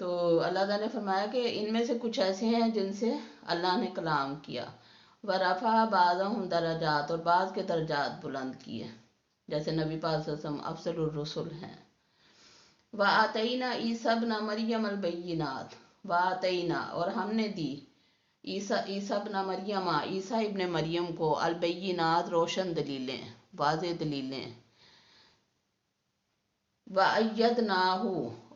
تو اللہ تعالیٰ نے فرمایا کہ ان میں سے کچھ ایسے ہیں جن سے اللہ نے کلام کیا، ورفع بعضهم درجات، اور بعض کے درجات بلند کیے، جیسے نبی پاک صلی اللہ علیہ وسلم افضل الرسل ہیں۔ وآتینا عیسی ابن مریم البینات، وآتینا، اور ہم نے دی، عیسی ابن مریم، عیسی ابن مریم کو، البینات، روشن دلیلیں، واضح دلیلیں، وَأَيَّدْنَاهُ،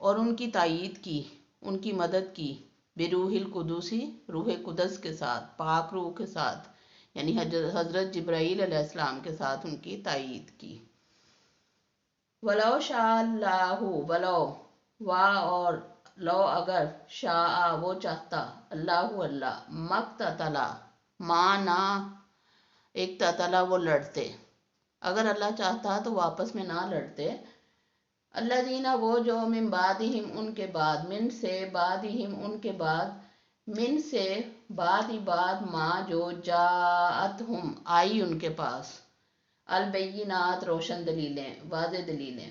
اور ان کی تائید کی، ان کی مدد کی، بروح القدسی، روح قدس کے ساتھ، پاک روح کے ساتھ، یعنی حضرت جبرائیل علیہ السلام کے ساتھ ان کی تائید کی۔ وَلَوْ شَاءَ اللَّهُ، ولو، اور لو اگر، شاء وہ چاہتا، اللہ اللہ، مقتتلا، نہ اقتتلا وہ لڑتے، اگر اللہ چاہتا تو وہ آپس میں نہ لڑتے، الذین وہ جو، من بعدہم ان کے بعد، من سے، بعدہم ان کے بعد، من سے بعد ما جو، جاءتہم آئی ان کے پاس، البینات روشن دلیلیں، واضح دلیلیں۔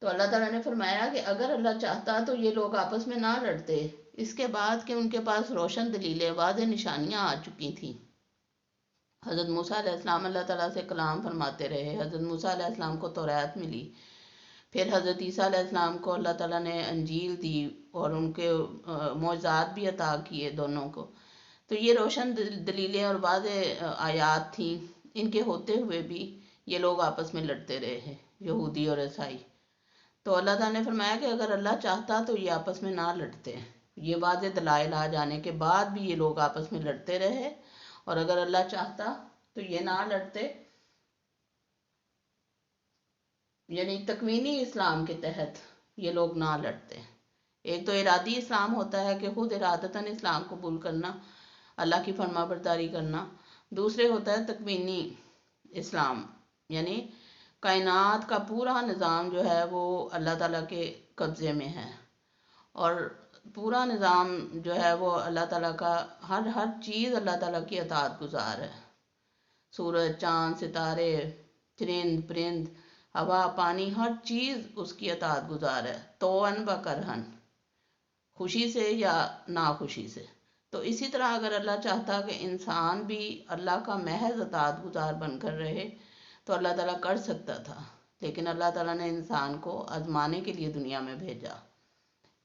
تو اللہ تعالیٰ نے فرمایا کہ اگر اللہ چاہتا تو یہ لوگ آپس میں نہ لڑتے، اس کے بعد کہ ان کے پاس روشن دلیلیں، واضح نشانیاں آ چکی تھیں۔ حضرت موسیٰ علیہ السلام اللہ تعالیٰ سے کلام فرماتے رہے، حضرت موسیٰ علیہ السلام کو توریت ملی، پھر حضرت عیسیٰ علیہ السلام کو اللہ تعالیٰ نے انجیل دی اور ان کے معجزات بھی عطا کیے دونوں کو۔ تو یہ روشن دلیلیں اور واضح آیات تھیں، ان کے ہوتے ہوئے بھی یہ لوگ آپس میں لڑتے رہے ہیں، یہودی اور عیسائی۔ تو اللہ تعالیٰ نے فرمایا کہ اگر اللہ چاہتا تو یہ آپس میں نہ لڑتے، یہ واضح دلائل آ جانے کے بعد بھی یہ لوگ آپس میں لڑتے رہے، اور اگر اللہ چاہتا تو یہ نہ لڑتے، یعنی تکوینی اسلام کے تحت یہ لوگ نہ لڑتے۔ ایک تو ارادی اسلام ہوتا ہے کہ خود ارادتاً اسلام قبول کرنا، اللہ کی فرما برداری کرنا، دوسرے ہوتا ہے تکوینی اسلام، یعنی کائنات کا پورا نظام جو ہے وہ اللہ تعالیٰ کے قبضے میں ہے، اور پورا نظام جو ہے وہ اللہ تعالیٰ کا، ہر چیز اللہ تعالیٰ کی اطاعت گزار ہے، سورج، چاند، ستارے، چرند پرند، ہوا، پانی، ہر چیز اس کی اطاعت گزار ہے، طوعاً و کرہاً، خوشی سے یا ناخوشی سے۔ تو اسی طرح اگر اللہ چاہتا کہ انسان بھی اللہ کا محض اطاعت گزار بن کر رہے تو اللہ تعالیٰ کر سکتا تھا، لیکن اللہ تعالیٰ نے انسان کو آزمانے کے لیے دنیا میں بھیجا،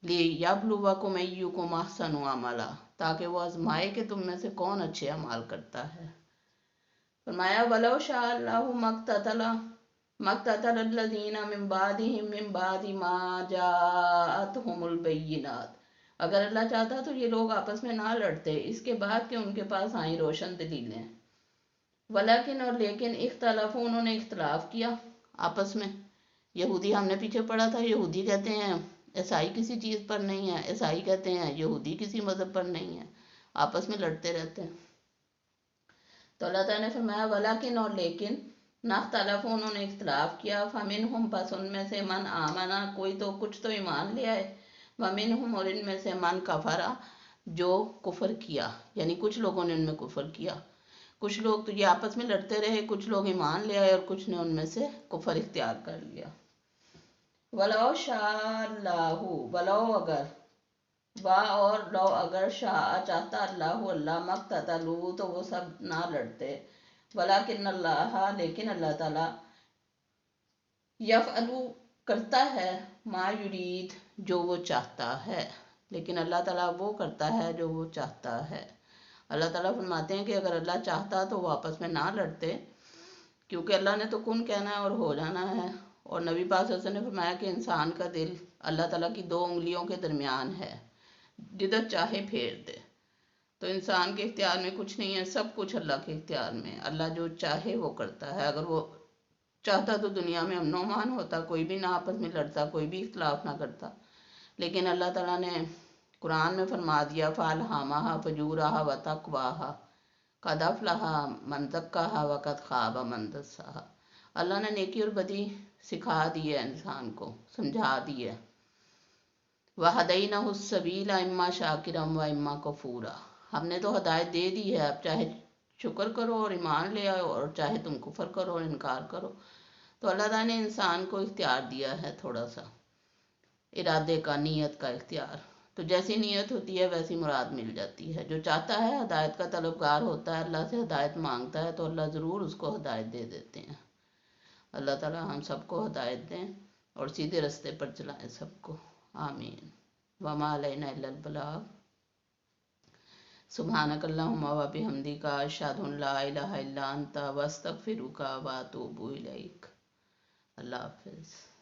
لِیَبْلُوَکُمْ أَیُّکُمْ أَحْسَنُ عَمَلًا، تاکہ وہ آزمائے کہ تم میں سے کون اچھے اعمال کرتا ہے۔ فرمایا وَلَوْ شَاءَ اللَّهُ مَقْتَتَلَ الَّذِينَ مِن بَعْدِهِم مِّن بَعْدِ مَا جَاءَتْهُمُ الْبَيِّنَاتُ، اگر اللہ چاہتا تو یہ لوگ آپس میں نہ لڑتے، اس کے بعد کہ ان کے پاس آئیں روشن دلیلیں، ولیکن، اور لیکن، اختلافوں، انہوں نے اختلاف کیا آپس میں۔ یہودی، ہم نے پیچھے پڑھا تھا، یہودی کہتے ہیں عیسائی کسی چیز پر نہیں ہے، عیسائی کہتے ہیں یہودی کسی مذہب پر نہیں ہے، آپس میں لڑتے رہتے ہیں۔ تو اللہ تعالیٰ نے فرمایا ولیکن، اور لیکن، نختلف، انہوں نے اختلاف کیا، فمنہم، پس ان میں سے، من آمنا، کوئی تو کچھ تو ایمان لے آئے، ومنہم، اور ان میں سے، من کفرا، جو کفر کیا، یعنی کچھ لوگوں نے ان میں کفر کیا، کچھ لوگ تو یہ آپس میں لڑتے رہے، کچھ لوگ ایمان لے آئے اور کچھ نے ان میں سے کفر اختیار کر لیا۔ وَلَوْ شَاءَ اللَّهُ، ولو اگر، اور لو اگر، شاء چاہتا، اللہ مقتتلوا، تو وہ سب نہ لڑتے، ولیکن اللہ، لیکن اللہ تعالیٰ، یفعل کرتا ہے، ما یرید، جو وہ چاہتا ہے، لیکن اللہ تعالیٰ وہ کرتا ہے جو وہ چاہتا ہے۔ اللہ تعالیٰ فرماتے ہیں کہ اگر اللہ چاہتا تو وہ آپس میں نہ لڑتے، کیونکہ اللہ نے تو کن کہنا ہے اور ہو جانا ہے، اور نبی پاک صلی اللہ علیہ وسلم نے فرمایا کہ انسان کا دل اللہ تعالیٰ کی 2 انگلیوں کے درمیان ہے، جدھر چاہے پھیر دے۔ تو انسان کے اختیار میں کچھ نہیں ہے، سب کچھ اللہ کے اختیار میں، اللہ جو چاہے وہ کرتا ہے۔ اگر وہ چاہتا تو دنیا میں امن و امان ہوتا، کوئی بھی نہ آپس میں لڑتا، کوئی بھی اختلاف نہ کرتا، لیکن اللہ تعالیٰ نے قرآن میں فرما دیا فَأَلْهَمَهَا فُجُورَهَا وَتَقْوَاهَا قَدْ أَفْلَحَ مَنْ زَكَّاهَا وَقَدْ خَابَ مَنْ دَسَّاهَا۔ اللہ نے نیکی اور بدی سکھا دی ہے، انسان کو سمجھا دی ہے۔ وَهَدَيْنَاهُ السَّبِيلَ إِمَّا شَاكِرًا وَإِمَّا كَفُورًا، ہم نے تو ہدایت دے دی ہے، اب چاہے شکر کرو اور ایمان لے آؤ، اور چاہے تم کفر کرو اور انکار کرو۔ تو اللہ تعالیٰ نے انسان کو اختیار دیا ہے تھوڑا سا، ارادے کا، نیت کا اختیار. تو جیسی نیت ہوتی ہے ویسی مراد مل جاتی ہے. جو چاہتا ہے، ہدایت کا طلبگار ہوتا ہے، اللہ سے ہدایت مانگتا ہے، تو اللہ ضرور اس کو ہدایت دے دیتے ہیں. اللہ تعالی ہم سب کو ہدایت دیں اور سیدھے رستے پر چلائیں سب کو. آمین. وما علینا الا البلاغ. سبحانک اللہم و بحمدک، اشہد ان لا الہ الا انت، واستغفرک واتوب الیک. اللہ حافظ.